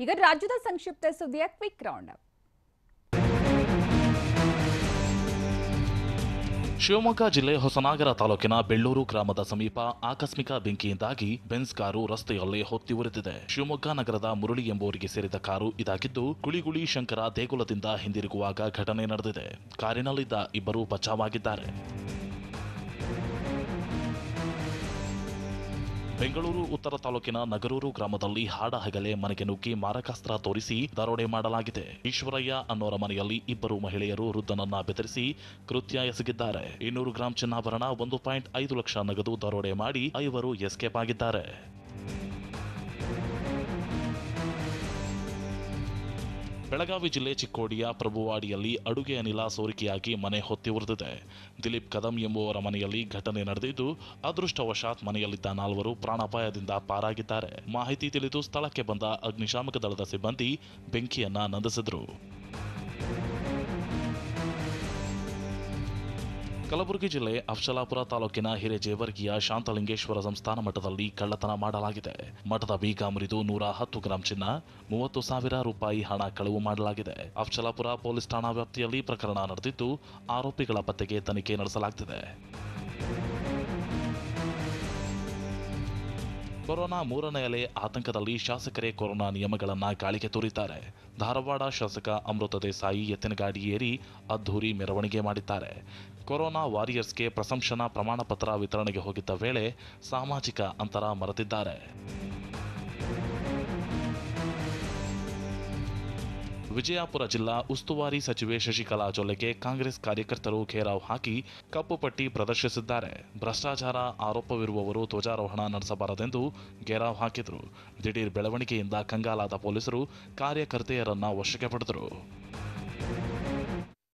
ಈಗ ರಾಜ್ಯದ ಸಂಕ್ಷಿಪ್ತ ಸುದ್ದಿಯ ಕ್ವಿಕ್ ರೌಂಡ್ ಅಪ್. ಶಿವಮೊಗ್ಗ ಜಿಲ್ಲೆ ಹೊಸನಗರ ತಾಲೂಕಿನ ಬೆಳ್ಳೂರು ಗ್ರಾಮದ ಸಮೀಪ ಆಕಸ್ಮಿಕ ಬೆಂಕಿಯಿಂದಾಗಿ ಬೆನ್ಸ್ ಕಾರು ರಸ್ತೆಯಲ್ಲೇ ಹೊತ್ತಿ ಉರಿದಿದೆ. ಶಿವಮೊಗ್ಗ ನಗರದ ಮುರಳಿ ಎಂಬುವರಿಗೆ ಸೇರಿದ ಕಾರು ಇದಾಗಿದ್ದು, ಕುಳಿಗುಳಿ ಶಂಕರ ದೇಗುಲದಿಂದ ಹಿಂದಿರುಗುವಾಗ ಘಟನೆ ನಡೆದಿದೆ. ಕಾರಿನಲ್ಲಿದ್ದ ಇಬ್ಬರು ಬಚಾವಾಗಿದ್ದಾರೆ. ಬೆಂಗಳೂರು ಉತ್ತರ ತಾಲೂಕಿನ ನಗರೂರು ಗ್ರಾಮದಲ್ಲಿ ಹಾಡಹಗಲೇ ಮನೆಗೆ ನುಗ್ಗಿ ಮಾರಕಾಸ್ತ್ರ ತೋರಿಸಿ ದರೋಡೆ ಮಾಡಲಾಗಿದೆ. ಈಶ್ವರಯ್ಯ ಅನ್ನೋರ ಮನೆಯಲ್ಲಿ ಇಬ್ಬರು ಮಹಿಳೆಯರು ವೃದ್ಧನನ್ನ ಬೆದರಿಸಿ ಕೃತ್ಯ ಎಸಗಿದ್ದಾರೆ. 200 ಗ್ರಾಂ ಚಿನ್ನಾಭರಣ, 1.5 ಲಕ್ಷ ನಗದು ದರೋಡೆ ಮಾಡಿ ಐವರು ಎಸ್ಕೇಪ್ ಆಗಿದ್ದಾರೆ. ಬೆಳಗಾವಿ ಜಿಲ್ಲೆ ಚಿಕ್ಕೋಡಿಯ ಪ್ರಭುವಾಡಿಯಲ್ಲಿ ಅಡುಗೆ ಅನಿಲ ಸೋರಿಕೆಯಾಗಿ ಮನೆ ಹೊತ್ತಿ ಉರಿದಿದೆ. ದಿಲೀಪ್ ಕದಂ ಎಂಬುವರ ಮನೆಯಲ್ಲಿ ಘಟನೆ ನಡೆದಿದ್ದು, ಅದೃಷ್ಟವಶಾತ್ ಮನೆಯಲ್ಲಿದ್ದ 4 ಪ್ರಾಣಾಪಾಯದಿಂದ ಪಾರಾಗಿದ್ದಾರೆ. ಮಾಹಿತಿ ತಿಳಿದು ಸ್ಥಳಕ್ಕೆ ಬಂದ ಅಗ್ನಿಶಾಮಕ ದಳದ ಸಿಬ್ಬಂದಿ ಬೆಂಕಿಯನ್ನ ನಂದಿಸಿದರು. ಕಲಬುರಗಿ ಜಿಲ್ಲೆ ಅಫ್ಜಲಾಪುರ ತಾಲೂಕಿನ ಹಿರೇಜೇವರ್ಗಿಯ ಶಾಂತಲಿಂಗೇಶ್ವರ ಸಂಸ್ಥಾನ ಮಠದಲ್ಲಿ ಕಳ್ಳತನ ಮಾಡಲಾಗಿದೆ. ಮಠದ ಬೀಗ ಮುರಿದು 110 ಗ್ರಾಂ ಚಿನ್ನ, 30,000 ರೂಪಾಯಿ ಹಣ ಕಳವು ಮಾಡಲಾಗಿದೆ. ಅಫ್ಜಲಾಪುರ ಪೊಲೀಸ್ ಠಾಣಾ ವ್ಯಾಪ್ತಿಯಲ್ಲಿ ಪ್ರಕರಣ ನಡೆದಿದ್ದು, ಆರೋಪಿಗಳ ಪತ್ತೆಗೆ ತನಿಖೆ ನಡೆಸಲಾಗುತ್ತಿದೆ. ಕೊರೋನಾ 3ನೇ ಅಲೆ ಆತಂಕದಲ್ಲಿ ಶಾಸಕರೇ ಕೊರೋನಾ ನಿಯಮಗಳನ್ನು ಗಾಳಿಗೆ ತೂರಿದ್ದಾರೆ. ಧಾರವಾಡ ಶಾಸಕ ಅಮೃತ ದೇಸಾಯಿ ಎತ್ತಿನಗಾಡಿ ಏರಿ ಅದ್ಧೂರಿ ಮೆರವಣಿಗೆ ಮಾಡಿದ್ದಾರೆ. ಕೊರೋನಾ ವಾರಿಯರ್ಸ್ಗೆ ಪ್ರಶಂಸನಾ ಪ್ರಮಾಣ ಪತ್ರ ವಿತರಣೆಗೆ ಹೋಗಿದ್ದ ವೇಳೆ ಸಾಮಾಜಿಕ ಅಂತರ ಮರೆತಿದ್ದಾರೆ. ವಿಜಯಪುರ ಜಿಲ್ಲಾ ಉಸ್ತುವಾರಿ ಸಚಿವೆ ಶಶಿಕಲಾ ಜೊಲ್ಲೆಗೆ ಕಾಂಗ್ರೆಸ್ ಕಾರ್ಯಕರ್ತರು ಘೇರಾವ್ ಹಾಕಿ ಕಪ್ಪು ಪಟ್ಟಿ ಪ್ರದರ್ಶಿಸಿದ್ದಾರೆ. ಭ್ರಷ್ಟಾಚಾರ ಆರೋಪವಿರುವವರು ಧ್ವಜಾರೋಹಣ ನಡೆಸಬಾರದೆಂದು ಘೇರಾವ್ ಹಾಕಿದರು. ದಿಢೀರ್ ಬೆಳವಣಿಗೆಯಿಂದ ಕಂಗಾಲಾದ ಪೊಲೀಸರು ಕಾರ್ಯಕರ್ತೆಯರನ್ನ ವಶಕ್ಕೆ ಪಡೆದರು.